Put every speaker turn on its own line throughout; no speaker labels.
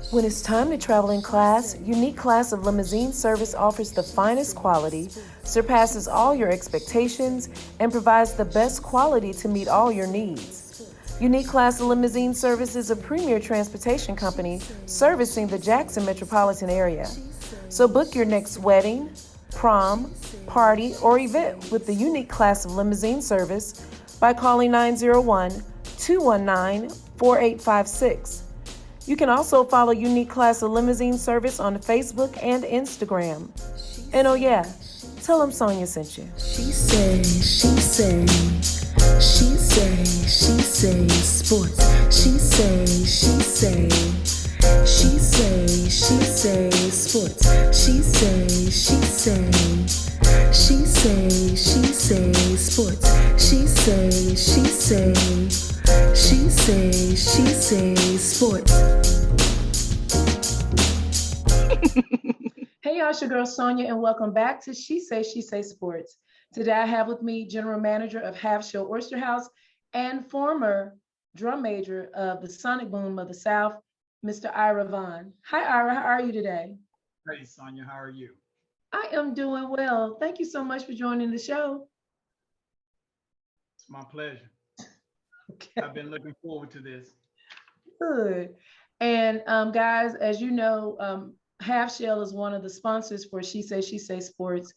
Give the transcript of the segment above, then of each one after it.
When it's time to travel in class, Unique Class of Limousine Service offers the finest quality, surpasses all your expectations, and provides the best quality to meet all your needs. Unique Class of Limousine Service is a premier transportation company servicing the Jackson metropolitan area. So book your next wedding, prom, party, or event with the Unique Class of Limousine Service by calling 901 219 4856. You can also follow Unique Class of Limousine Service on Facebook and Instagram. And oh yeah, tell them Sonia sent you.
She say sports. She say sports. She say sports. She say sports.
Hey y'all, it's your girl Sonia, and welcome back to She Say Sports. Today I have with me General Manager of Half Shell Oyster House and former drum major of the Sonic Boom of the South, Mr. Ira Vaughn. Hi Ira, how are you today?
Hey, Sonia, how are you?
I am doing well. Thank you so much for joining the show.
It's my pleasure.
Okay.
I've been looking forward to this.
Good. And guys, as you know, Half Shell is one of the sponsors for She Say Sports.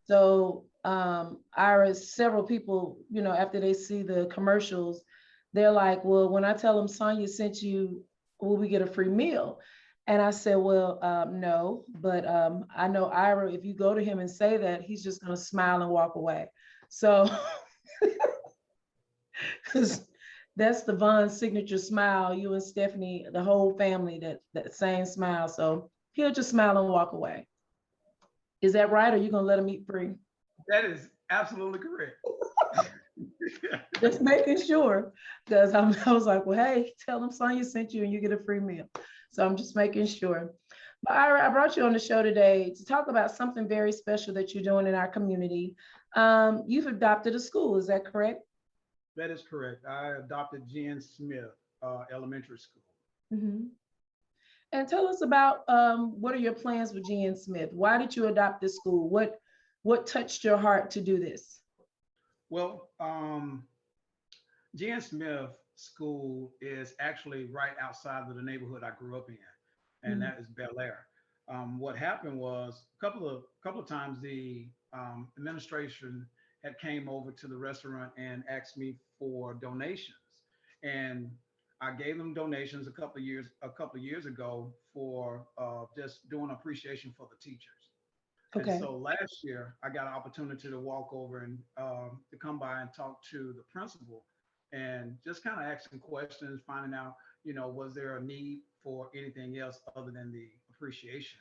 So Ira, several people, after they see the commercials, they're like, well, when I tell them Sonia sent you, will we get a free meal? And I said, well, no, but I know Ira, if you go to him and say that, he's just going to smile and walk away. So, because that's the Vaughn signature smile, you and Stephanie, the whole family, that same smile. So he'll just smile and walk away. Is that right? Or are you going to let him eat free?
That is absolutely correct.
Just making sure, because I was like, well, hey, tell them Sonia sent you and you get a free meal. So I'm just making sure. But Ira, I brought you on the show today to talk about something very special that you're doing in our community. You've adopted a school, is that correct?
That is correct. I adopted Jen Smith Elementary School.
Mm-hmm. And tell us about what are your plans with Jen Smith? Why did you adopt this school? What touched your heart to do this?
Well, Jen Smith School is actually right outside of the neighborhood I grew up in, and that is Bel Air. What happened was a couple of times the administration had came over to the restaurant and asked me for donations, and I gave them donations a couple of years ago for just doing appreciation for the teachers. And
Okay.
so last year, I got an opportunity to walk over and to come by and talk to the principal and just kind of asking questions, finding out, was there a need for anything else other than the appreciation?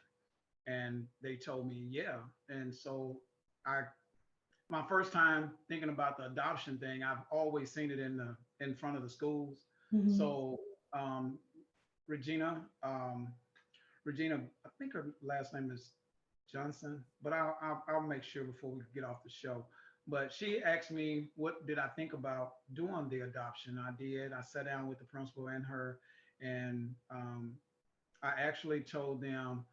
And they told me, yeah. And so I, my first time thinking about the adoption thing, I've always seen it in front of the schools.
Mm-hmm.
So um, Regina, Regina, I think her last name is Johnson, but I'll make sure before we get off the show. But she asked me, what did I think about doing the adoption? I did. I sat down with the principal and her, and I actually told them,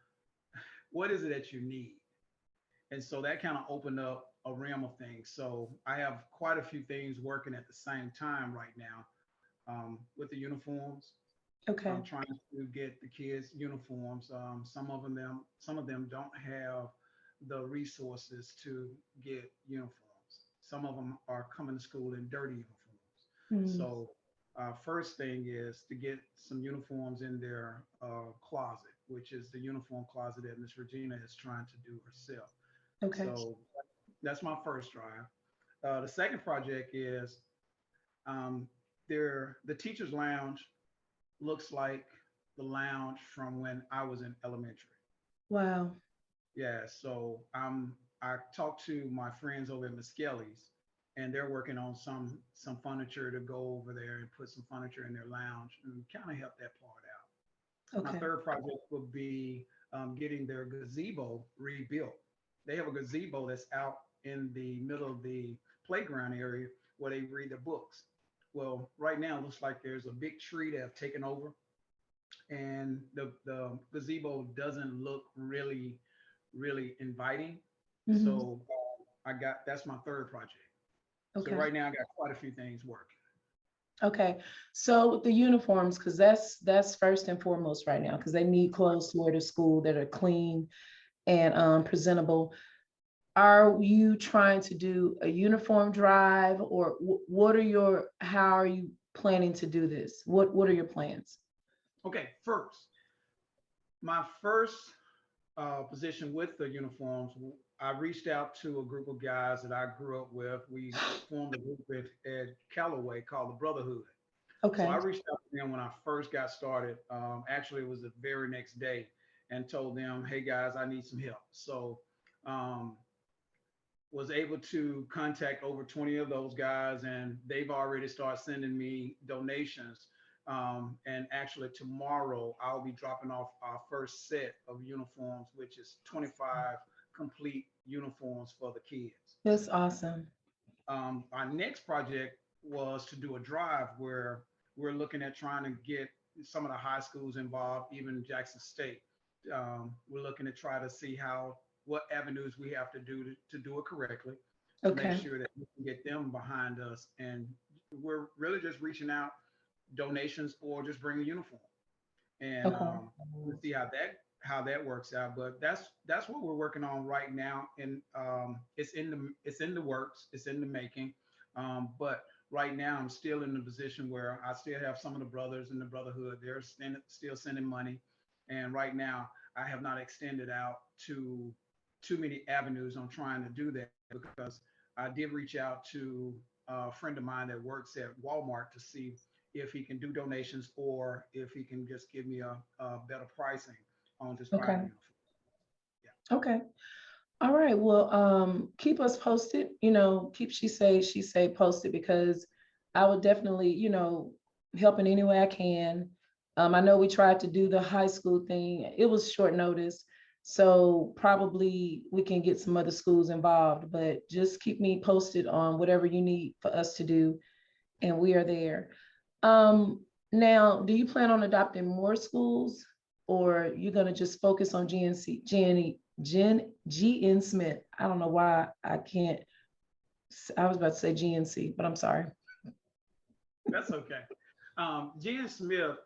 what is it that you need? And so that kind of opened up a realm of things. So I have quite a few things working at the same time right now with the uniforms.
Okay.
I'm trying to get the kids uniforms. Some of them don't have the resources to get uniforms. Some of them are coming to school in dirty uniforms.
Mm-hmm.
So first thing is to get some uniforms in their closet, which is the uniform closet that Miss Regina is trying to do herself.
Okay.
So that's my first drive. The second project is um, the teachers lounge looks like the lounge from when I was in elementary.
Wow.
Yeah, so I talked to my friends over at Miskelly's, and they're working on some furniture to go over there and put some furniture in their lounge and kind of help that part out. My
Okay.
third project would be getting their gazebo rebuilt. They have a gazebo that's out in the middle of the playground area where they read their books. Well, right now it looks like there's a big tree that have taken over, and the gazebo doesn't look really inviting.
Hmm.
So that's my third project. So
Okay.
right now I got quite a few things working.
Okay. So with the uniforms, because that's first and foremost right now, because they need clothes to wear to school that are clean and presentable. Are you trying to do a uniform drive, or what are your, how are you planning to do this? What are your plans?
Okay, first, my first position with the uniforms, I reached out to a group of guys that I grew up with. We formed a group at Callaway called the Brotherhood. So I
Okay.
reached out to them when I first got started. Actually, it was the very next day, and told them, "Hey guys, I need some help." So um, was able to contact over 20 of those guys, and they've already started sending me donations. And actually, tomorrow I'll be dropping off our first set of uniforms, which is 25 complete uniforms for the kids.
That's awesome.
Our next project was to do a drive where we're looking at trying to get some of the high schools involved, even Jackson State. We're looking to try to see what avenues we have to do to do it correctly, to make
Okay.
sure that we can get them behind us. And we're really just reaching out donations or just bring a uniform, and
Okay.
we'll see how that works out. But that's what we're working on right now, and it's in the works, it's in the making. But right now, I'm still in the position where I still have some of the brothers in the brotherhood. They're still sending money, and right now, I have not extended out to too many avenues on trying to do that because I did reach out to a friend of mine that works at Walmart to see if he can do donations or if he can just give me a better pricing on just buying
Okay.
the uniform. Yeah.
Okay. All right. Well, keep us posted. Keep she say posted, because I would definitely, help in any way I can. I know we tried to do the high school thing. It was short notice, so probably we can get some other schools involved. But just keep me posted on whatever you need for us to do, and we are there. Now, do you plan on adopting more schools, or you're gonna just focus on GNC, GN Smith? I don't know why I can't. I was about to say GNC, but I'm sorry.
That's okay. Jen Smith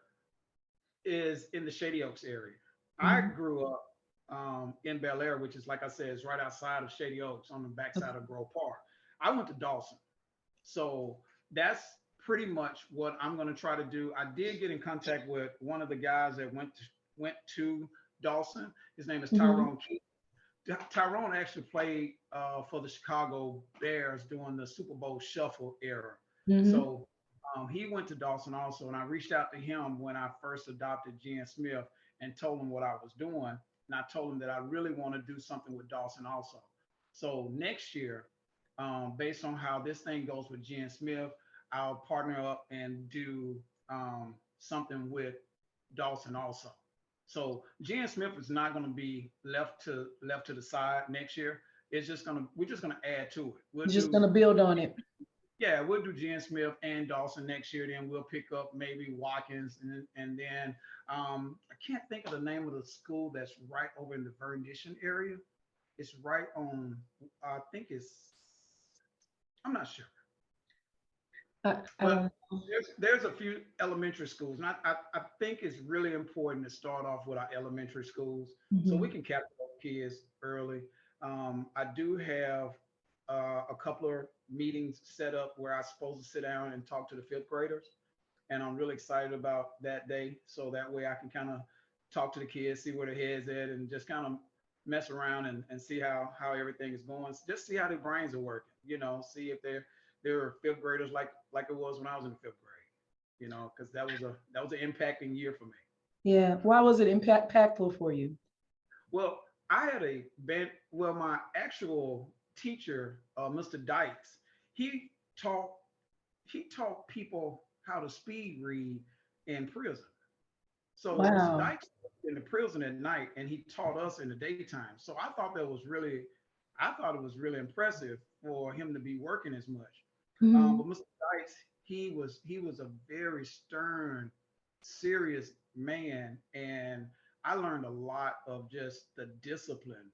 is in the Shady Oaks area. I
Mhm.
grew up in Bel Air, which is, like I said, is right outside of Shady Oaks on the backside of Grove Park. I went to Dawson. So that's pretty much what I'm going to try to do. I did get in contact with one of the guys that went to Dawson. His name is
Mhm.
Tyrone Key. Tyrone actually played for the Chicago Bears during the Super Bowl Shuffle era.
Mhm.
So he went to Dawson also, and I reached out to him when I first adopted Jen Smith and told him what I was doing. And I told him that I really want to do something with Dawson also. So next year, based on how this thing goes with Jen Smith, I'll partner up and do something with Dawson also. So Jen Smith is not going to be left to the side next year. We're just gonna add to it. We'll
Just
do
gonna build on it.
Yeah, we'll do Jen Smith and Dawson next year. Then we'll pick up maybe Watkins, and then I can't think of the name of the school that's right over in the Vernician area. It's right on. I think I'm not sure,
I
but
don't know.
there's a few elementary schools, and I think it's really important to start off with our elementary schools so we
Mhm.
can capture those kids early. I do have a couple of meetings set up where I'm supposed to sit down and talk to the fifth graders, and I'm really excited about that day. So that way I can kind of talk to the kids, see where their heads at, and just kind of mess around and see how everything is going. Just see how their brains are working. See if they're fifth graders like it was when I was in the fifth grade. Because that was an impacting year for me.
Yeah. Why was it impactful for you?
Well, I had a band. Well, my actual teacher, Mr. Dykes, he taught he taught people how to speed read in prison. So Mr.
Wow.
Dykes was in the prison at night, and he taught us in the daytime. So I thought it was really impressive for him to be working as much. But
Mhm.
Mr. Dykes, he was a very stern, serious man, and I learned a lot of just the discipline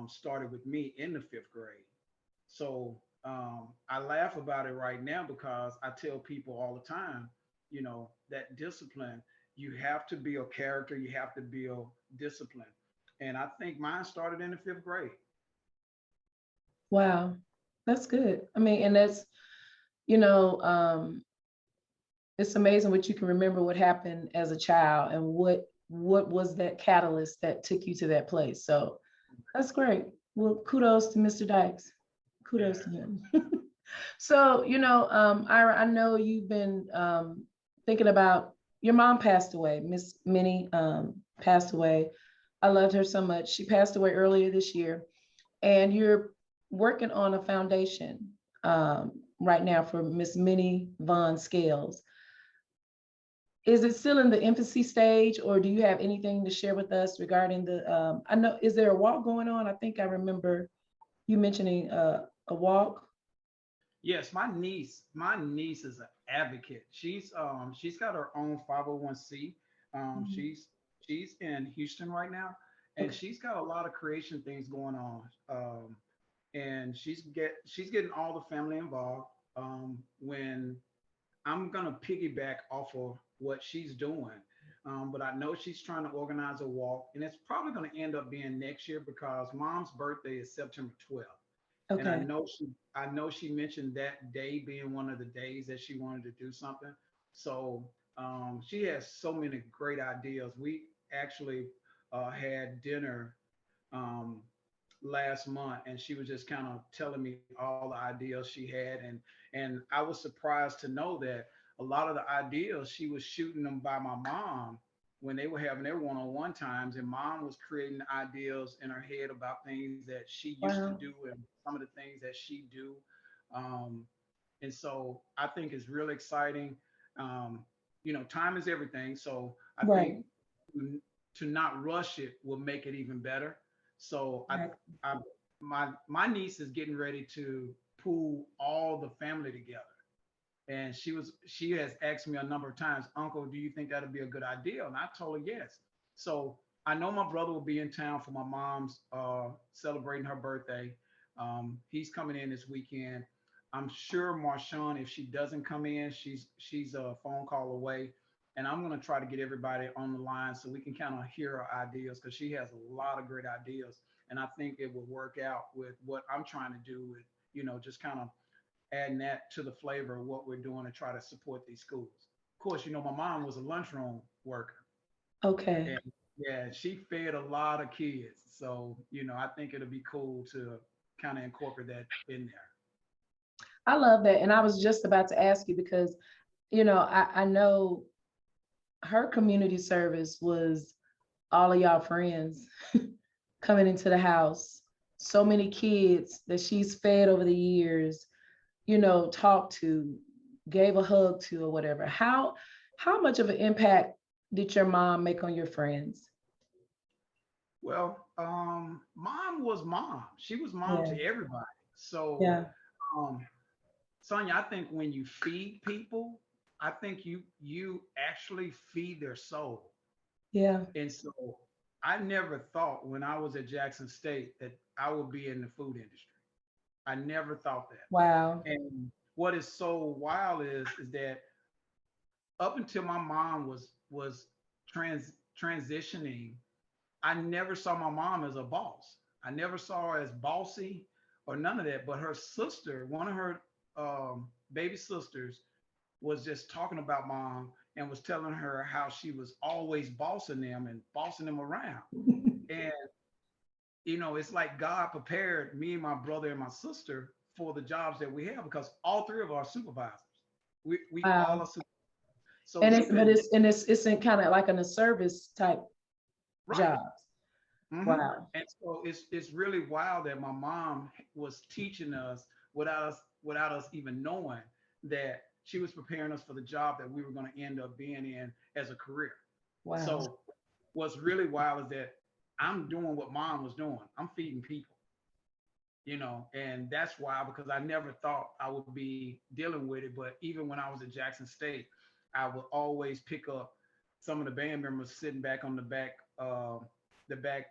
started with me in the fifth grade. So I laugh about it right now because I tell people all the time, that discipline, you have to build character, you have to build discipline. And I think mine started in the fifth grade.
Wow, that's good. I mean, and that's, you know, it's amazing what you can remember what happened as a child and what was that catalyst that took you to that place. So that's great. Well, kudos to Mr. Dykes. Kudos
Yeah.
to him. So, Ira, I know you've been thinking about your mom passed away. Miss Minnie passed away. I loved her so much. She passed away earlier this year, and you're working on a foundation right now for Miss Minnie Vaughn Scales. Is it still in the infancy stage, or do you have anything to share with us regarding the? I know, is there a walk going on? I think I remember you mentioning a walk.
Yes, my niece is an advocate. She's got her own 501c.
Mhm.
She's in Houston right now, and
Okay.
she's got a lot of creation things going on. And she's getting all the family involved. When I'm gonna piggyback off of what she's doing, but I know she's trying to organize a walk, and it's probably gonna end up being next year because Mom's birthday is September 12th. And
Okay.
I know she mentioned that day being one of the days that she wanted to do something. So she has so many great ideas. We actually had dinner um, last month, and she was just kind of telling me all the ideas she had, and I was surprised to know that a lot of the ideas she was shooting them by my mom when they were having their one-on-one times, and mom was creating ideas in her head about things that she used to
Wow.
do and some of the things that she do. um, and so I think it's really exciting. um, Time is everything, so I think
Right.
to not rush it will make it even better. So
Right.
my niece is getting ready to pull all the family together, and she has asked me a number of times, Uncle, do you think that'd be a good idea? And I told her yes. So I know my brother will be in town for my mom's celebrating her birthday. He's coming in this weekend. I'm sure Marshawn, if she doesn't come in, she's a phone call away. And I'm gonna try to get everybody on the line so we can kind of hear her ideas because she has a lot of great ideas. And I think it will work out with what I'm trying to do with, just kind of adding that to the flavor of what we're doing to try to support these schools. Of course, my mom was a lunchroom worker,
Okay.
and yeah, she fed a lot of kids. So, I think it'll be cool to kind of incorporate that in there.
I love that. And I was just about to ask you because, I know her community service was all of y'all friends coming into the house. So many kids that she's fed over the years, talked to, gave a hug to, or whatever. How much of an impact did your mom make on your friends?
Well, mom was mom. She was mom
Yeah.
to everybody. So,
Yeah.
um, Sonia, I think when you feed people, I think you actually feed their soul.
Yeah.
And so I never thought when I was at Jackson State that I would be in the food industry. I never thought that.
Wow.
And what is so wild is that up until my mom was transitioning, I never saw my mom as a boss. I never saw her as bossy or none of that. But her sister, one of her baby sisters, was just talking about mom and was telling her how she was always bossing them and bossing them around. And it's like God prepared me and my brother and my sister for the jobs that we have because all three of our supervisors, we all
Wow.
are super. So
And
we've been
it's in kind of like in a service type
right.
jobs.
Hmm.
Wow.
And so it's really wild that my mom was teaching us without us even knowing that she was preparing us for the job that we were going to end up being in as a career.
Wow.
So what's really wild is that I'm doing what mom was doing. I'm feeding people, and that's why because I never thought I would be dealing with it. But even when I was at Jackson State, I would always pick up some of the band members sitting back on the back the back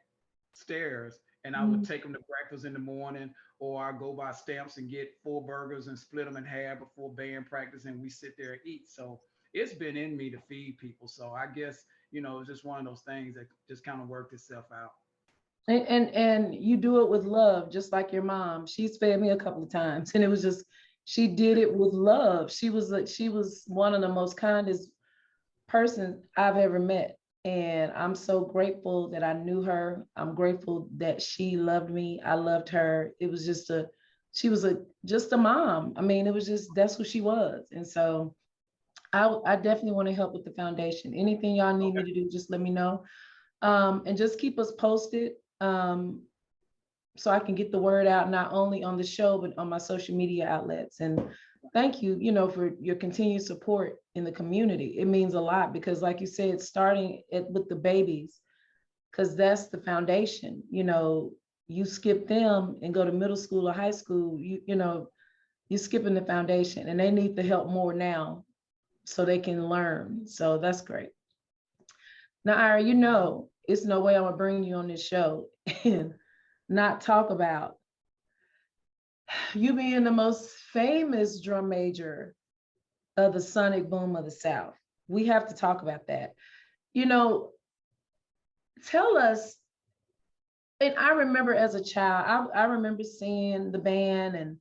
stairs, and I would
Mm.
take them to breakfast in the morning, or I go buy stamps and get 4 burgers and split them in half before band practice, and we sit there and eat. So it's been in me to feed people. So I guess it's just one of those things that just kind of worked itself out.
And you do it with love, just like your mom. She's fed me a couple of times, and it was just she did it with love. She was one of the most kindest person I've ever met. And I'm so grateful that I knew her. I'm grateful that she loved me. I loved her. It was she was just a mom. I mean, it was just, that's who she was. And so I definitely want to help with the foundation. Anything y'all need
Okay.
me to do, just let me know. And just keep us posted. So I can get the word out not only on the show, but on my social media outlets. And thank you, for your continued support in the community. It means a lot because, like you said, starting with the babies, because that's the foundation. You skip them and go to middle school or high school, you're skipping the foundation, and they need the help more now so they can learn. So that's great. Now, Ira, it's no way I'm gonna bring you on this show and not talk about you being the most famous drum major of the sonic boom of the South. We have to talk about that. You know, Tell us, and I remember as a child, I remember seeing the band and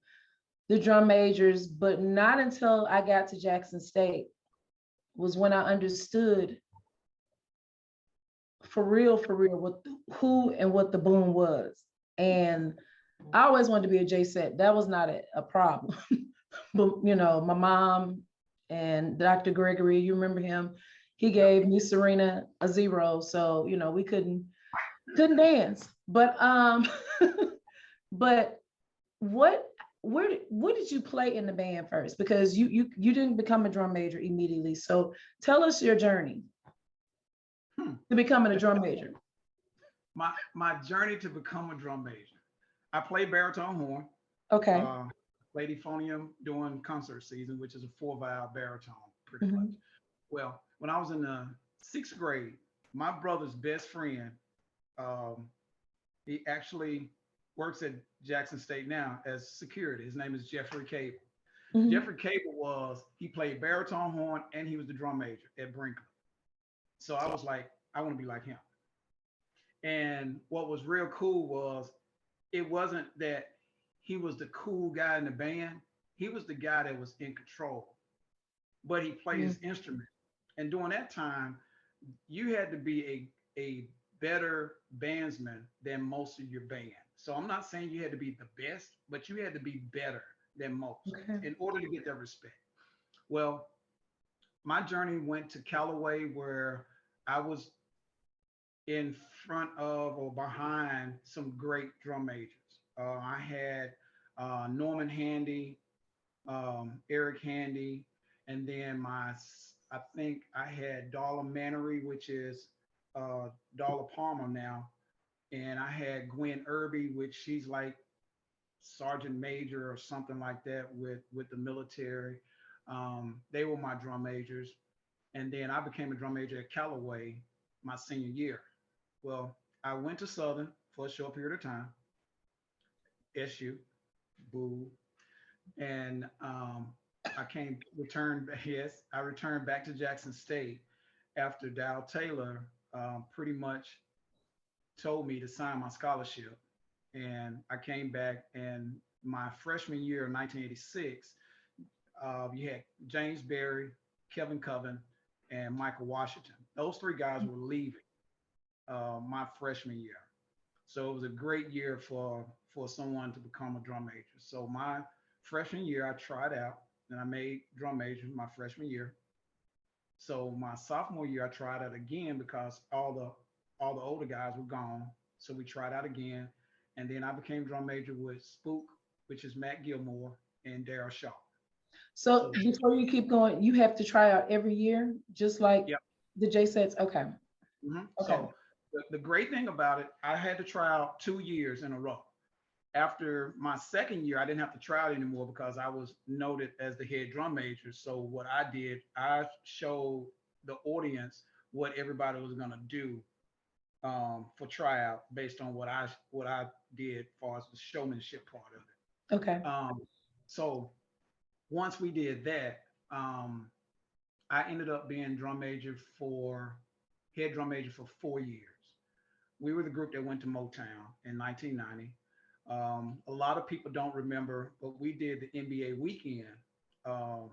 the drum majors, but not until I got to Jackson State was when I understood for real, who and what the boom was. And I always wanted to be a J-Set. That was not a problem. But my mom and Dr. Gregory, you remember him? He
Yep.
gave me Serena a 0, so we couldn't dance. But but what what did you play in the band first? Because you didn't become a drum major immediately. So tell us your journey to becoming a drum major.
My journey to become a drum major. I played baritone horn,
Okay.
uh, played euphonium during concert season, which is a 4 valve baritone, pretty much.
Mhm.
Well, when I was in the 6th grade, my brother's best friend, um, he actually works at Jackson State now as security. His name is Jeffrey Cable.
Mhm.
Jeffrey Cable he played baritone horn and he was the drum major at Brinkley. So I was like, I want to be like him. And what was real cool was it wasn't that he was the cool guy in the band. He was the guy that was in control, but he played
Mhm.
his instrument. And during that time, you had to be a better bandsman than most of your band. So I'm not saying you had to be the best, but you had to be better than most
Okay.
in order to get that respect. Well, my journey went to Callaway where I was in front of or behind some great drum majors. I had Norman Handy, Eric Handy, and then I think I had Darla Mannery, which is Darla Palmer now, and I had Gwen Irby, which she's like sergeant major or something like that with the military. They were my drum majors, and then I became a drum major at Callaway my senior year. Well, I went to Southern for a short period of time, SU, boo, and I yes, I returned back to Jackson State after Dow Taylor pretty much told me to sign my scholarship. And I came back, and my freshman year of 1986, you had James Berry, Kevin Coven, and Michael Washington. Those 3 guys were leaving my freshman year. So it was a great year for someone to become a drum major. So my freshman year, I tried out and I made drum major my freshman year. So my sophomore year, I tried out again because all the older guys were gone. So we tried out again, and then I became drum major with Spook, which is Matt Gilmore, and Daryl Shaw.
So
So
before you keep going, you have to try out every year, just like
yeah.
the J-Sets. Okay. Okay.
So the great thing about it, I had to try out 2 years in a row. After my second year, I didn't have to try out anymore because I was noted as the head drum major. So what I did, I showed the audience what everybody was going to do for tryout based on what I did as far as the showmanship part of
Okay.
it. So once we did that, I ended up being head drum major for 4 years. We were the group that went to Motown in 1990. A lot of people don't remember, but we did the NBA weekend um,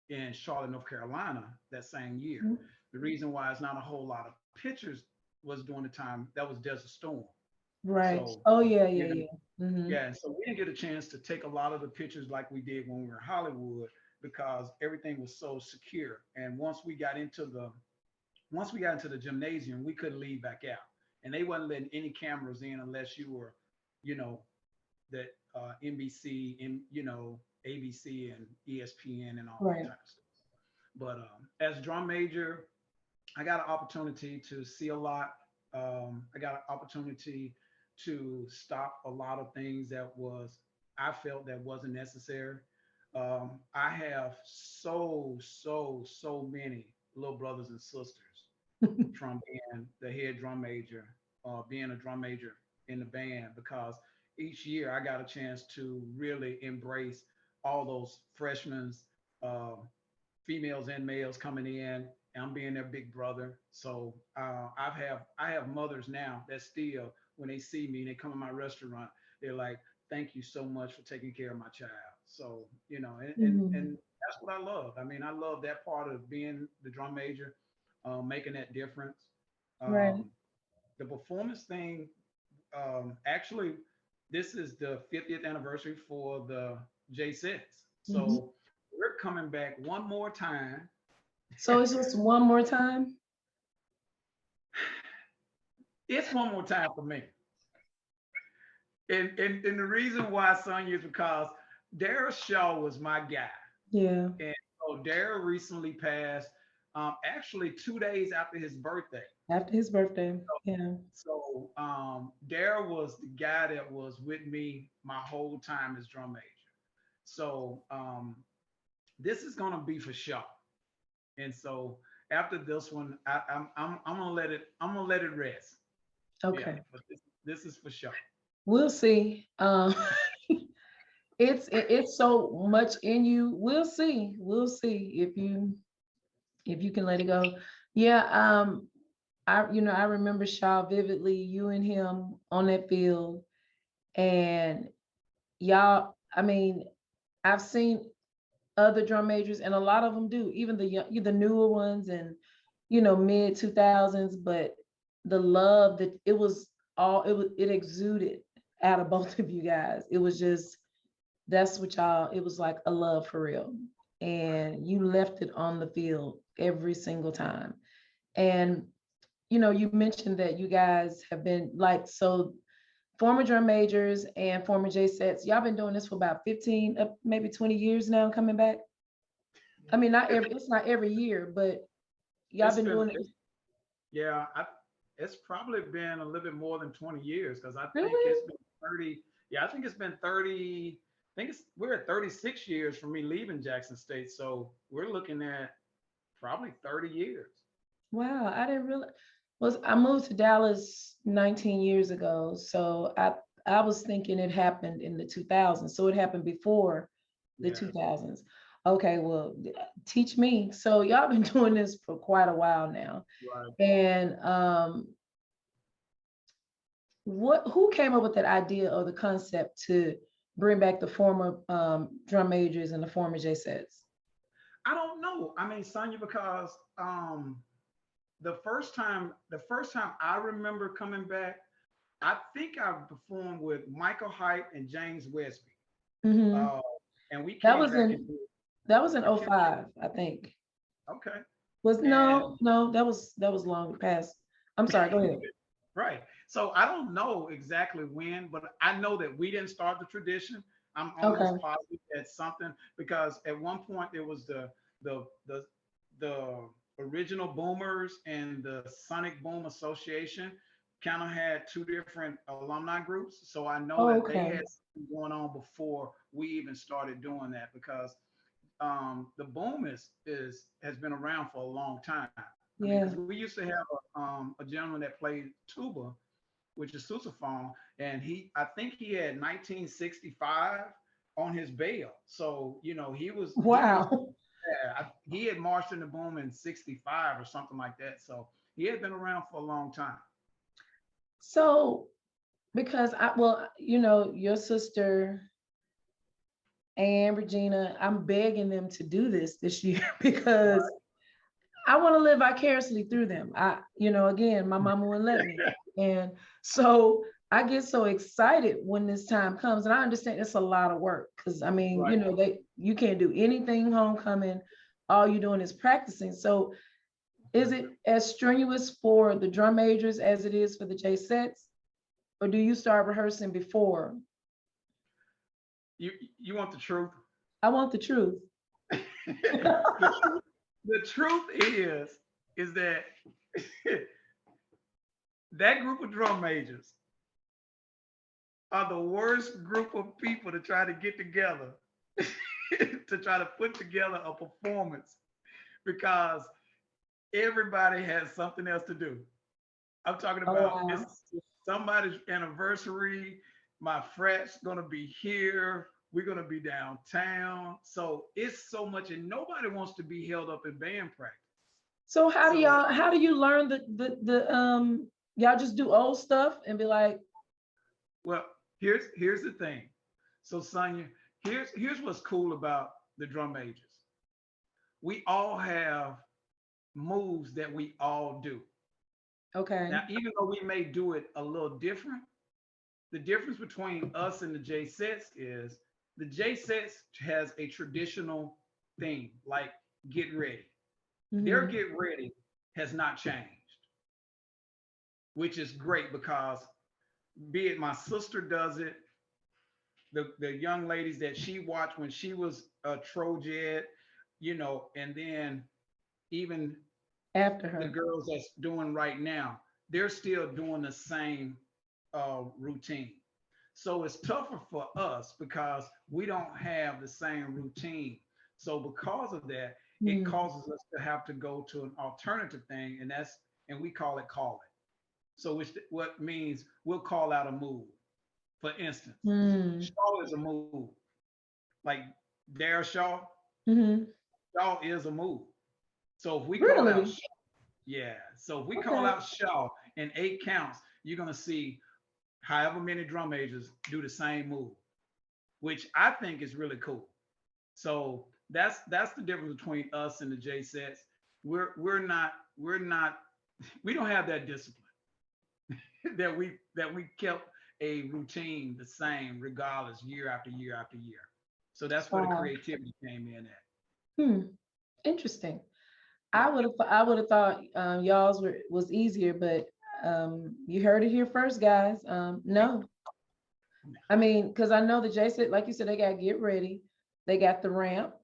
in Charlotte, North Carolina that same year.
Mhm.
The reason why it's not a whole lot of pictures was during the time that was Desert Storm.
Right.
So,
Oh yeah,
you
yeah,
know,
yeah. Mm-hmm.
yeah, and so we didn't get a chance to take a lot of the pictures like we did when we were in Hollywood because everything was so secure. And once we got into the gymnasium, we couldn't leave back out. And they wasn't letting any cameras in unless you were, you know, that NBC and ABC and ESPN and all that
Right.
type of stuff. But as drum major, I got an opportunity to see a lot. I got an opportunity to stop a lot of things that was I felt that wasn't necessary. I have so many little brothers and sisters from being the head drum major, being a drum major in the band, because each year I got a chance to really embrace all those freshmen, uh, females and males coming in. And I'm being their big brother. So I have mothers now that still, when they see me and they come in my restaurant, they're like, "Thank you so much for taking care of my child." So
Hmm.
and that's what I love. I mean, I love that part of being the drum major, making that difference.
Right.
Um, the performance thing, actually, this is the 50th anniversary for the J-Sets.
Hmm.
So we're coming back one more time.
So it's just one more time.
It's one more time for me. And the reason why, Sonya, is because Daryl Shaw was my guy.
Yeah.
And so Daryl recently passed, actually 2 days after his birthday.
After his birthday. Yeah.
So Daryl was the guy that was with me my whole time as drum major. So this is gonna be for sure. And so after this one, I'm gonna let it rest. Yeah,
Okay.
but this is for sure.
We'll see. It's so much in you. We'll see. We'll see if you can let it go. Yeah. I remember Shaw vividly. You and him on that field, and y'all. I mean, I've seen other drum majors, and a lot of them do, even the newer ones, and mid 2000s. But the love that it exuded out of both of you guys. It was just that's what y'all. It was like a love for real, and you left it on the field every single time. And you mentioned that you guys have been like so former drum majors and former J sets. Y'all been doing this for about 15, maybe 20 years now, coming back. I mean, not every it's not every year, but y'all
It's
been
been
doing it.
it's, yeah, it's probably been a little bit more than 20 years because I think
Really?
it's been 30. Yeah, I think it's been 30. I think we're at 36 years from me leaving Jackson State. So we're looking at probably 30 years.
Wow, I didn't realize. Was I moved to Dallas 19 years ago, so I was thinking it happened in the 2000s, so it happened before the
Yeah.
2000s. Okay, well, teach me. So y'all been doing this for quite a while now,
Right.
and who came up with that idea or the concept to bring back the former drum majors and the former J sets?
I don't know. I mean, Sonya, because the first time I remember coming back, I think I performed with Michael Height and James Wesby.
Hmm.
Uh, and we
That
came
was
back
in
and did,
that was in
I can't,
'05, I think.
okay.
Was
And
no, that was long past. I'm sorry, go ahead.
right. So I don't know exactly when, but I know that we didn't start the tradition. I'm almost
Okay.
positive that something, because at one point there was the the the original Boomers and the Sonic Boom Association kind of had two different alumni groups. So I know
Oh,
that they
okay.
had something going on before we even started doing that, because the boom is has been around for a long time. I mean,
Yeah.
because we used to have a gentleman that played tuba, which is sousaphone, and I think he had 1965 on his bail. So he was
Wow.
yeah, he had marched in the boom in '65 or something like that. So he had been around for a long time.
So, because well, your sister and Regina, I'm begging them to do this year because I want to live vicariously through them. Again, my mama wouldn't let me. And so I get so excited when this time comes. And I understand it's a lot of work because I mean,
Right.
you can't do anything homecoming. All you're doing is practicing. So is it as strenuous for the drum majors as it is for the J-Settes? Or do you start rehearsing before?
You want the truth?
I want the truth.
The truth is that that group of drum majors are the worst group of people to try to get together to try to put together a performance because everybody has something else to do. I'm talking
Oh,
about
wow.
it's somebody's anniversary. My frat's gonna be here. We're gonna be downtown. So it's so much, and nobody wants to be held up in band practice.
So
So
how do you learn the y'all just do old stuff and be like,
well, here's the thing. So Sonia, here's what's cool about the drum majors. We all have moves that we all do.
okay.
Now, even though we may do it a little different, the difference between us and the J-Settes is the J-Settes has a traditional theme, like get ready. Their
Mhm.
get ready has not changed, which is great because be it my sister does it, the young ladies that she watched when she was a Trojet, and then even
After
the
her.
girls that's doing right now, they're still doing the same routine. So it's tougher for us because we don't have the same routine. So because of that, it
Mm.
causes us to have to go to an alternative thing, and we call it call it. So which what means we'll call out a move. For instance,
Mm.
Shaw is a move. Like Dare Shaw,
Hmm.
Shaw is a move. So if we call out
Really?
Shaw, yeah. So if we call
Okay.
out Shaw in 8 counts, you're gonna see however many drum majors do the same move, which I think is really cool. So that's the difference between us and the J-Settes. We're not we don't have that discipline that we kept a routine the same regardless year after year after year. So that's where the
Wow.
creativity came in at.
Hmm. Interesting.
Yeah.
I would have thought y'all's was easier, but you heard it here first, guys. No, I mean, because I know the J-Set, like you said, they got get ready. They got the ramp.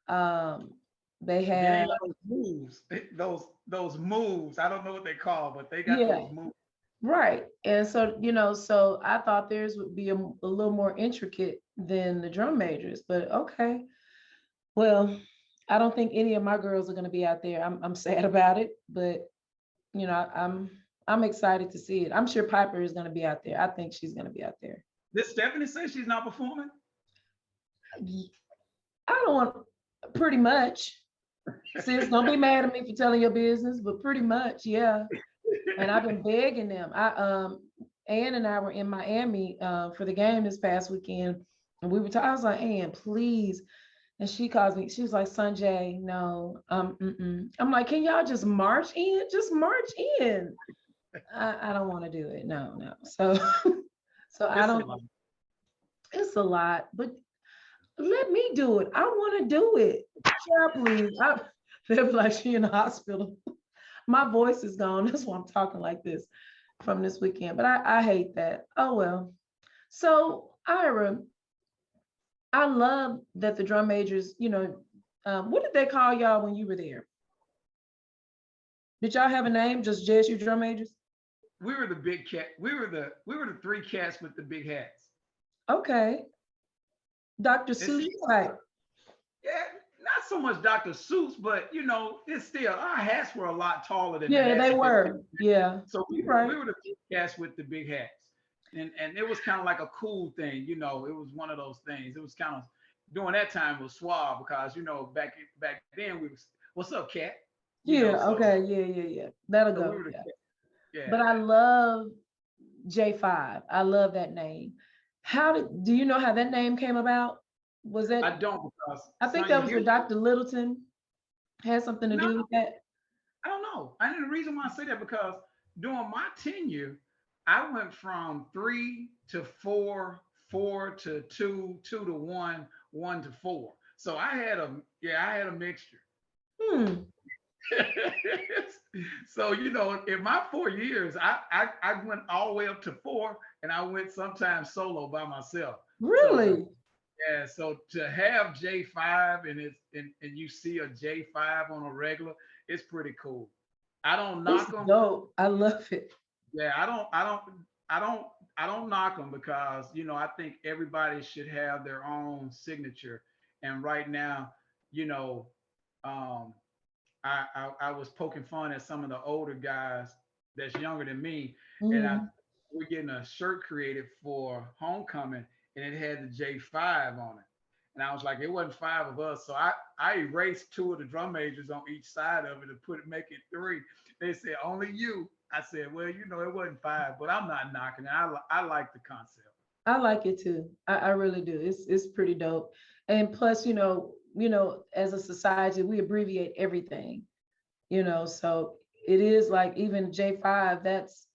Um, they
Then they
have,
got those moves. Those moves. I don't know what they call, but they got
yeah,
those moves.
right. And so, so I thought theirs would be a little more intricate than the drum majors, but okay. Well, I don't think any of my girls are going to be out there. I'm sad about it, but I'm excited to see it. I'm sure Piper is going to be out there. I think she's going to be out there.
Did Stephanie say she's not performing?
I don't want pretty much. Sis, don't be mad at me for telling your business, but pretty much, yeah. And I've been begging them. Ann and I were in Miami for the game this past weekend, and we were talking. I was like, Ann, please. And she calls me. She was like, Sanjay, no, mm-mm. I'm like, can y'all just march in? Just march in. I don't want to do it. No, no. So, so I
It's a
don't.
lot.
It's a lot, but let me do it. I want to do it. Child, please. They're like she in the hospital. My voice is gone. That's why I'm talking like this from this weekend. But I hate that. Oh well. So Ira, I love that the drum majors, what did they call y'all when you were there? Did y'all have a name? Just JSU drum majors?
We were the big cat. We were the three cats with the big hats.
Okay. Dr.
And see,
Seuss type.
yeah, not so much Dr. Seuss, but you know, it's still our hats were a lot taller than the
Yeah,
hats
they
that they
were. Yeah.
so
You're
we
right.
were the big cats with the big hats. And it was kind of like a cool thing, you know. It was one of those things. It was kind of during that time it was suave because you know back then we was what's up, cat? You know,
Yeah, okay, yeah, yeah, yeah. That'll
so we
go.
were the
Yeah.
cat. Yeah.
But I love J5. I love that name. Do you know how that name came about? Was that,
I don't because
I think that
Sonya,
was
here's
with Dr. Littleton, had something to
no,
do with that?
I don't know. And the reason why I say that because during my tenure, I went from 3 to 4, 4 to 2, 2 to 1, 1 to 4. So I had a mixture.
Hmm,
So you know, in my 4 years, I went all the way up to 4, and I went sometimes solo by myself. So
really?
yeah, so to have J5 and you see a J5 on a regular, it's pretty cool. I don't
It's
knock them.
dope. I love it.
Yeah, I don't, I don't knock them because you know I think everybody should have their own signature. And right now, you know, um, I was poking fun at some of the older guys that's younger than me, and
Hmm.
we're getting a shirt created for homecoming, and it had the J5 on it. And I was like, it wasn't five of us, so I erased two of the drum majors on each side of it to make it three. They said only you. I said, well, you know, it wasn't five, but I'm not knocking it. I like the concept.
I like it too. I really do. It's pretty dope. And plus, as a society, we abbreviate everything, so it is like even J5, that's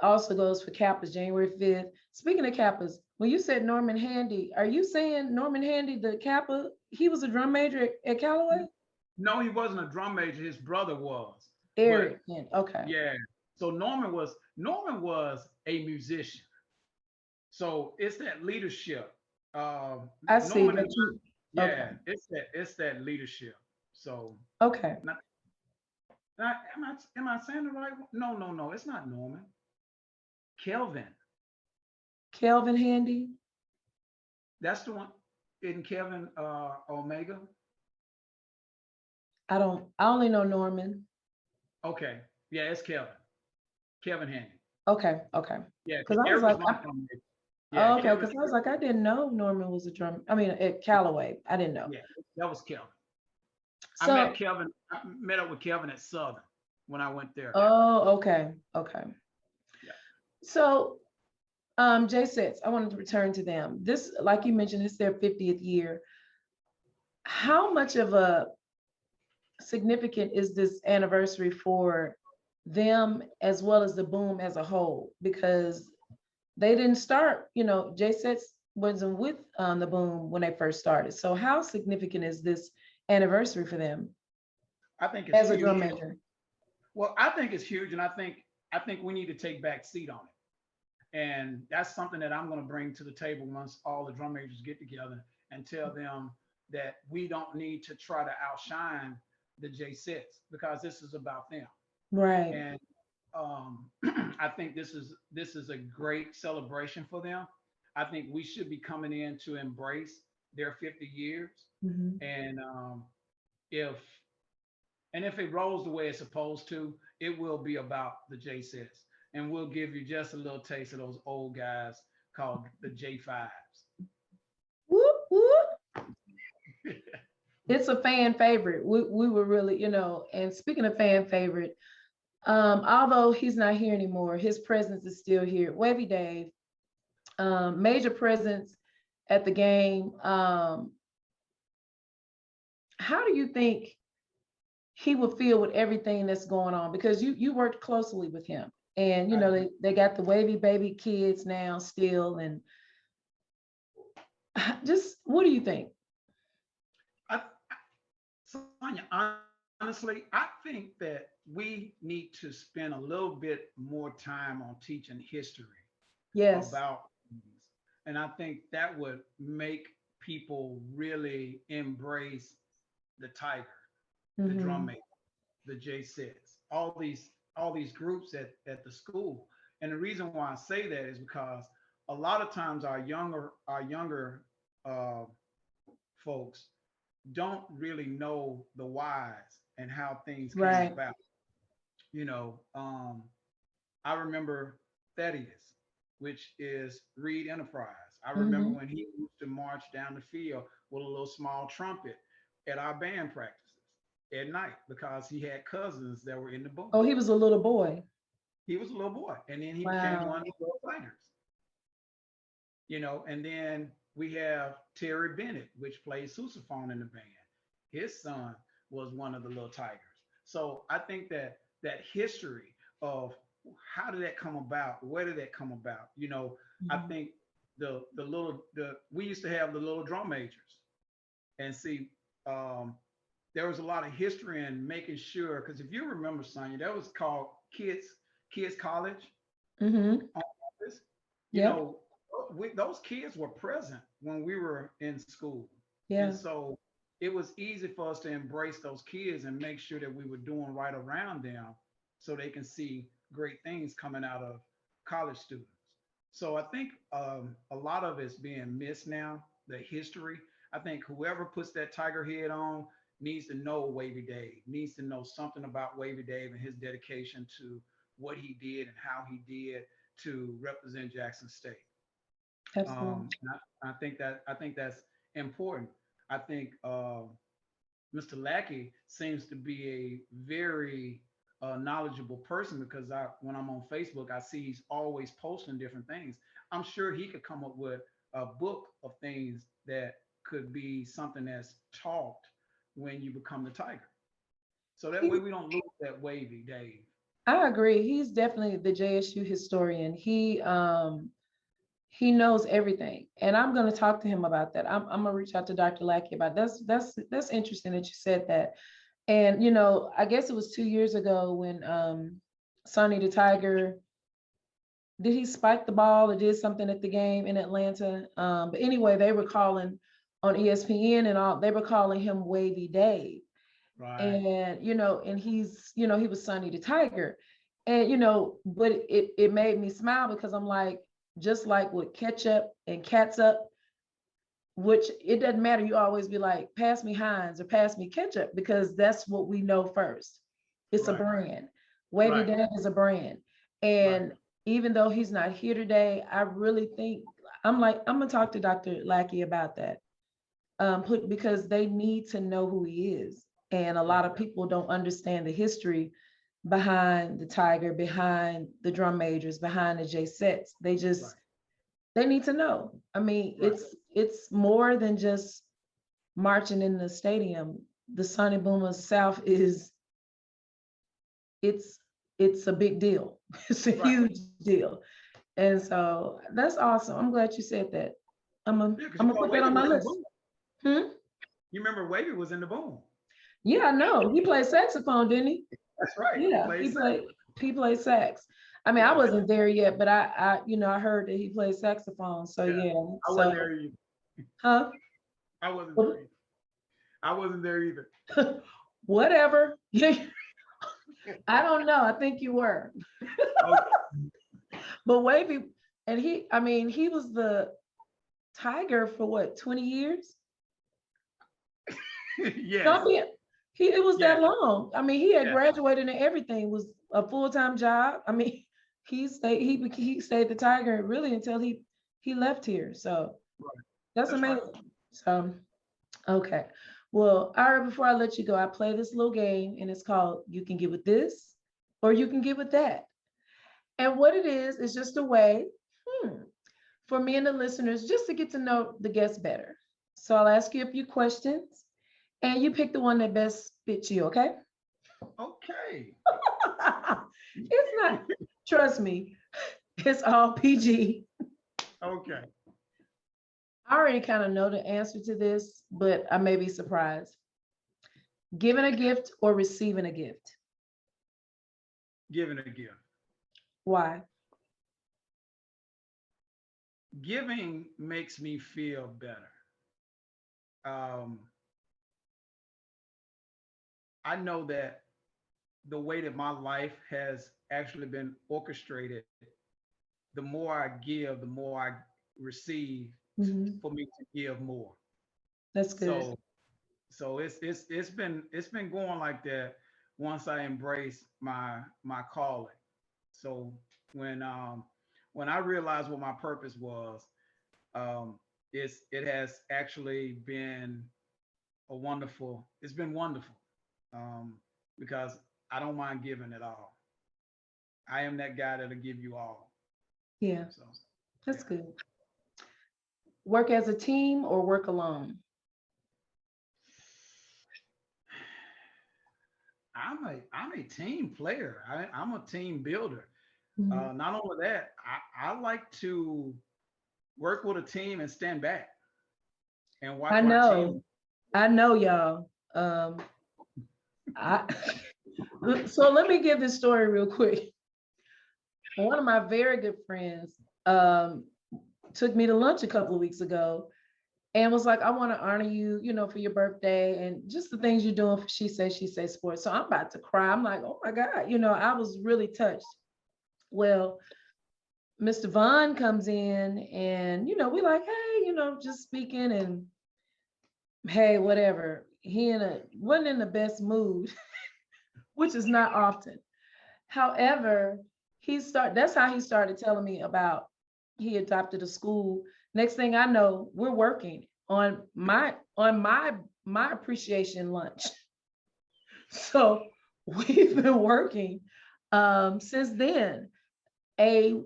also goes for Kappas, January 5th. Speaking of Kappas, when you said Norman Handy, are you saying Norman Handy, the Kappa, he was a drum major at Callaway?
No, he wasn't a drum major. His brother was, but
Eric, okay.
yeah. So Norman was a musician. So it's that leadership.
I see
Norman
that
and
you, okay,
yeah, it's that leadership. So
okay.
not, am I saying the right one? No, no, no. It's not Norman. Kelvin.
Kelvin Handy.
That's the one. In Kevin Omega.
I only know Norman.
Okay. Yeah, it's Kelvin. Kevin Handy.
Okay, okay.
Yeah,
Because I was
Eric was
like,
my drum major. Yeah,
oh, okay,
Kevin.
because I was like, I didn't know Norman was a drum. I mean, at Callaway, I didn't know.
Yeah, that was Kelvin. I met
So,
Kelvin. I met up with Kelvin at Southern when I went there.
oh, okay, okay.
Yeah.
So, J-Sets, I wanted to return to them. This, like you mentioned, it's their 50th year. How much of a significant is this anniversary for them as well as the boom as a whole? Because they didn't start, J-Sets wasn't with the boom when they first started. So how significant is this anniversary for them
I think it's
as a drum
huge.
major?
Well, I think it's huge, and I think we need to take back seat on it. And that's something that I'm going to bring to the table once all the drum majors get together and tell them that we don't need to try to outshine the J6 because this is about them.
Right.
And I think this is a great celebration for them. I think we should be coming in to embrace their 50 years.
Mhm.
And if if it rolls the way it's supposed to, it will be about the J6. And we'll give you just a little taste of those old guys called the J5s.
Whoop, whoop. It's a fan favorite. We were really, and speaking of fan favorite, although he's not here anymore, his presence is still here. Webby Dave, major presence at the game. How do you think he would feel with everything that's going on? Because you worked closely with him, and
I do.
they got the Wavy baby kids now still, and just what do you think?
I, Sonia, honestly, I think that we need to spend a little bit more time on teaching history
Yes.
about things. And I think that would make people really embrace the Tiger, the drum
Hmm.
major, the J6, all these groups at the school. And the reason why I say that is because a lot of times our younger uh, folks don't really know the whys and how things came
Right.
about. You know, I remember Thaddeus, which is Reed Enterprise. I remember
Hmm.
when he used to march down the field with a little small trumpet at our band practices at night because he had cousins that were in the booth.
Oh, he was a little boy.
He was a little boy, and then he became one
Wow.
of the little players. And then we have Terry Bennett, which plays sousaphone in the band. His son was one of the little tigers. So I think that that history of how did that come about? Where did that come about? I
Mhm.
think the we used to have the little drum majors, and see, um, there was a lot of history in making sure, because if you remember, Sonya, that was called kids college
Mhm.
on campus. you
Yep.
know those kids were present when we were in school, and
Yeah.
so it was easy for us to embrace those kids and make sure that we were doing right around them so they can see great things coming out of college students. So I think a lot of it's being missed now, the history. I think whoever puts that tiger head on needs to know Wavy Dave, needs to know something about Wavy Dave and his dedication to what he did and how he did to represent Jackson State.
Absolutely.
I think that's important. I think Mr. Lackey seems to be a very knowledgeable person, because when I'm on Facebook, I see he's always posting different things. I'm sure he could come up with a book of things that could be something that's taught when you become the tiger. So that way
He,
we don't lose that Wavy Dave.
I agree. He's definitely the JSU historian. He knows everything, and I'm going to talk to him about that. I'm going to reach out to Dr. Lackey about that's interesting that you said that. And I guess it was 2 years ago when Sonny the Tiger, did he spike the ball or did something at the game in Atlanta? But anyway, they were calling on ESPN and all. They were calling him Wavy Dave,
Right,
and and he was Sonny the Tiger, and but it made me smile because I'm like, just like with ketchup and catsup, which it doesn't matter. You always be like, pass me Heinz or pass me ketchup, because that's what we know first. It's a
right,
brand. Wavy
right,
Dad is a brand.
right,
And even though he's not here today, I really think I'm gonna talk to Dr. Lackey about that. Because they need to know who he is. And a lot
right,
of people don't understand the history behind the Tiger, behind the drum majors, behind the J-Settes.
right,
They need to know. I mean,
right,
it's more than just marching in the stadium. The Sonny Boomers South it's it's a big deal. It's a
right.
huge deal. And so that's awesome. I'm glad you said that. I'm gonna
Yeah, because
I'm gonna put that
Wavy
on my
was in the
list.
boom.
Hmm?
You remember Wavy was in the boom.
Yeah, I know. He played saxophone, didn't he?
That's right. He
Yeah,
played sax.
he played sax. I mean, I
Yeah,
wasn't there yet, but I heard that he played saxophone. So
yeah.
yeah.
I wasn't
So
there either.
huh?
I wasn't there either. I wasn't there either.
Whatever. I don't know. I think you were.
Okay.
But Wavy, and I mean, he was the Tiger for what, 20 years?
Yes.
Don't be, it was
Yes.
that long. I mean, he had
Yes.
graduated and everything, was a full-time job. I mean, he stayed the Tiger really until he left here. So
Right.
that's
That's right.
amazing. So, okay. Well, Ira, before I let you go, I play this little game and it's called You Can Get With This or You Can Get With That. And what it is just a way hmm, for me and the listeners just to get to know the guests better. So I'll ask you a few questions and you pick the one that best fits you, okay?
Okay.
It's not, trust me, it's all PG.
Okay.
I already kind of know the answer to this, but I may be surprised. Giving a gift or receiving a gift?
Giving a gift.
Why?
Giving makes me feel better. Um, I know that the way that my life has actually been orchestrated, the more I give, the more I receive
Mhm.
for me to give more.
That's good.
So So it's been going like that once I embrace my calling. So when um when I realized what my purpose was, it has actually been it's been wonderful, um, because I don't mind giving it all. I am that guy that'll give you all.
Yeah,
So
that's
yeah,
good. Work as a team or work alone?
I'm a team player. I'm a team builder.
Mhm.
Not only that, I like to work with a team and stand back and
I
watch my team.
know, I know, y'all. I so let me give this story real quick. One of my very good friends um, took me to lunch a couple of weeks ago and was like, I want to honor you, for your birthday and just the things you're doing for She Says Sports. So I'm about to cry. I'm like, oh my God, I was really touched. Well, Mr. Vaughn comes in and, we like, hey, just speaking and hey, whatever. Wasn't in the best mood, which is not often. However, that's how he started telling me about he adopted a school. Next thing I know, we're working on my appreciation lunch. So we've been working since then. A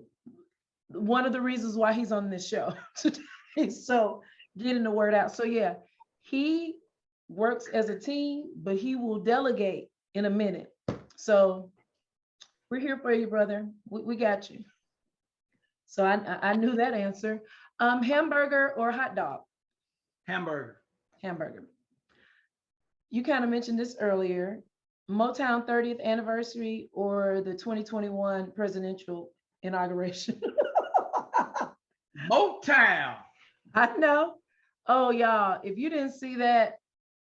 One of the reasons why he's on this show today. So getting the word out. So yeah, he works as a team, but he will delegate in a minute. So we're here for you, brother. We got you. So I knew that answer. Hamburger or hot dog?
Hamburger.
Hamburger. You kind of mentioned this earlier. Motown 30th anniversary or the 2021 presidential inauguration?
Motown.
I know. Oh, y'all, if you didn't see that,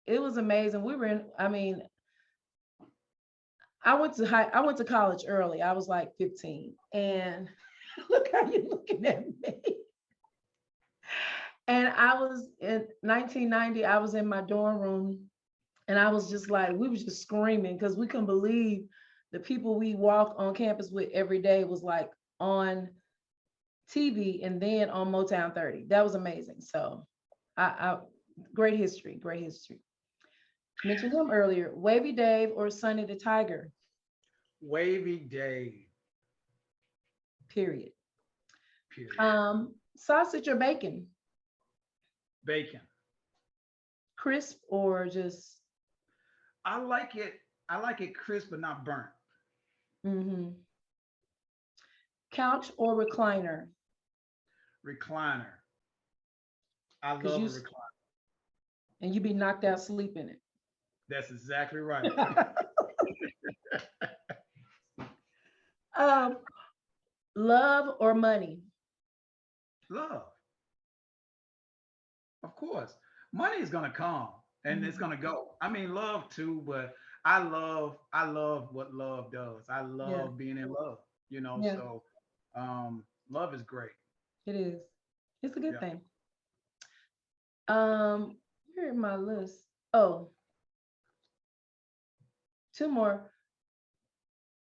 it was amazing. I went to college early. I was like 15. And look how you're looking at me. And I was in 1990, I was in my dorm room and I was just like, we was just screaming because we couldn't believe the people we walked on campus with every day was like on TV and then on Motown 30. That was amazing. So I great history, great history. Mentioned him earlier, Wavy Dave or Sonny the Tiger,
Wavy Dave.
period.
Period.
Sausage or bacon,
Bacon.
crisp or just
I like it. I like it crisp but not burnt.
mhm. Couch or recliner,
Recliner. I
because
love a recliner.
you be knocked out sleeping it.
That's exactly right.
um, love or money?
Love, of course. Money is gonna come and it's
Mhm.
gonna go. I mean, love too, but I love what love does. I
Yeah,
love being in love.
yeah,
So love is great.
it is. It's a good
Yeah.
thing. Um, here in my list. Oh, two more.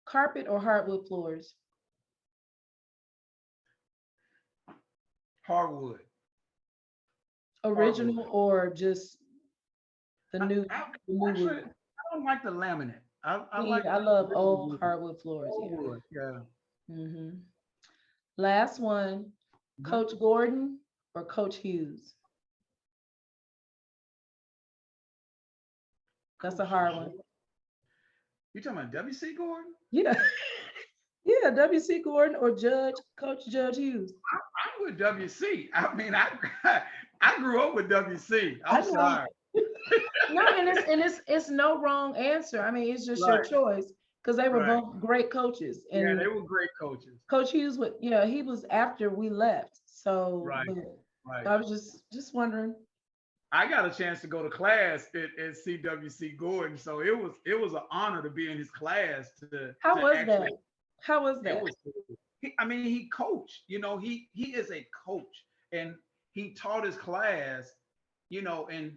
Carpet or hardwood floors?
Hardwood.
Original
Hardwood.
or just the
I,
new
I
the new
actually
wood?
I don't like the laminate. I
Me
like
either. I love
original
old
wood.
hardwood floors. Yeah.
Hardwood. Yeah.
Hmm. Last one.
Mhm.
Coach Gordon or Coach Hughes? That's a
Coach
hard one.
Jordan. You talking about WC Gordon?
Yeah. Yeah. W.C. Gordon or Coach Judge Hughes?
I'm with WC. I mean, I grew up with WC.
I
I'm
know.
sorry.
No, and it's no wrong answer. I mean, it's just your
Right,
choice because they were
right.
both great coaches.
Yeah,
And
they were great coaches.
Coach Hughes would, he was after we left. So,
Right,
but
right.
I was just wondering,
I got a chance to go to class at CWC Gordon, so it was an honor to be in his class
how
to
was
actually.
that? How was
It
that?
was. I mean, he coached. He is a coach, and he taught his class. And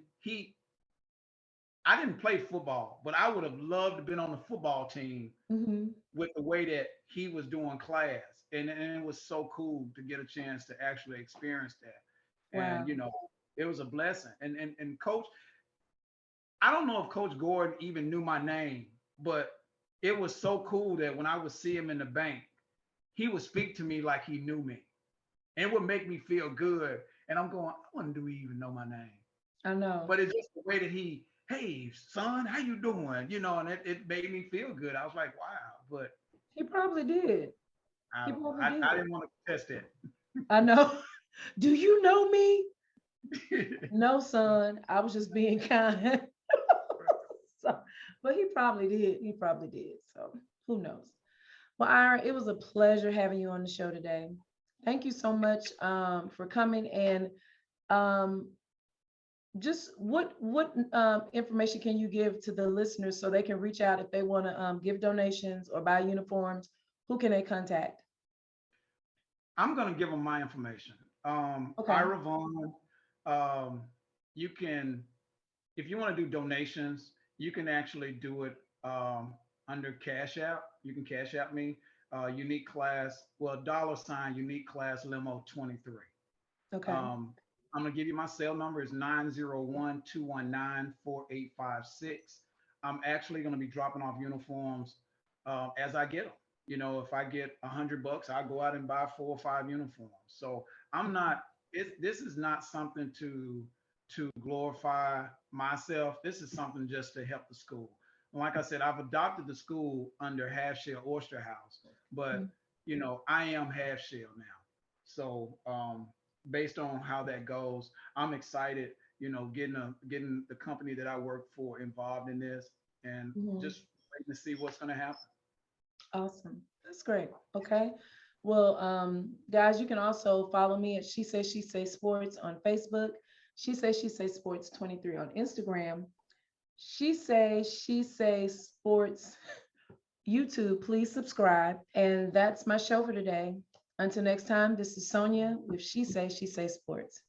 I didn't play football, but I would have loved to been on the football team
Mhm.
with the way that he was doing class. And it was so cool to get a chance to actually experience that. And
Wow.
it was a blessing. And coach, I don't know if Coach Gordon even knew my name, but it was so cool that when I would see him in the bank, he would speak to me like he knew me. And it would make me feel good. And I'm going, I wonder, do he even know my name?
I know.
But it's just the way that hey, son, how you doing? And it made me feel good. I was like, wow. But
He probably did.
I
He
don't know.
probably
I
did.
didn't want to test it.
I know. Do you know me? No, son. I was just being kind. So, but he probably did. He probably did. So who knows? Well, Ira, it was a pleasure having you on the show today. Thank you so much for coming. And um, just what information can you give to the listeners so they can reach out if they want to give donations or buy uniforms? Who can they contact?
I'm going to give them my information.
Okay.
Ira Vaughn, um, you can, if you want to do donations, you can actually do it under Cash App. You can Cash App me, unique class, well, $ unique class limo 23.
Okay.
Um, I'm gonna give you my cell number is 901-219-4856. I'm actually gonna be dropping off uniforms as I get them. If I get $100, I'll go out and buy 4 or 5 uniforms. So I'm not. This is not something to glorify myself. This is something just to help the school. And like I said, I've adopted the school under Half Shell Oyster House, but
Mhm.
I am Half Shell now. So based on how that goes, I'm excited, getting the company that I work for involved in this and
Mhm.
just waiting to see what's going to happen.
Awesome. That's great. Okay. Well, guys, you can also follow me at She Say Sports on Facebook. She Say Sports 23 on Instagram. She Say Sports YouTube. Please subscribe. And that's my show for today. Until next time, this is Sonia with She Say Sports.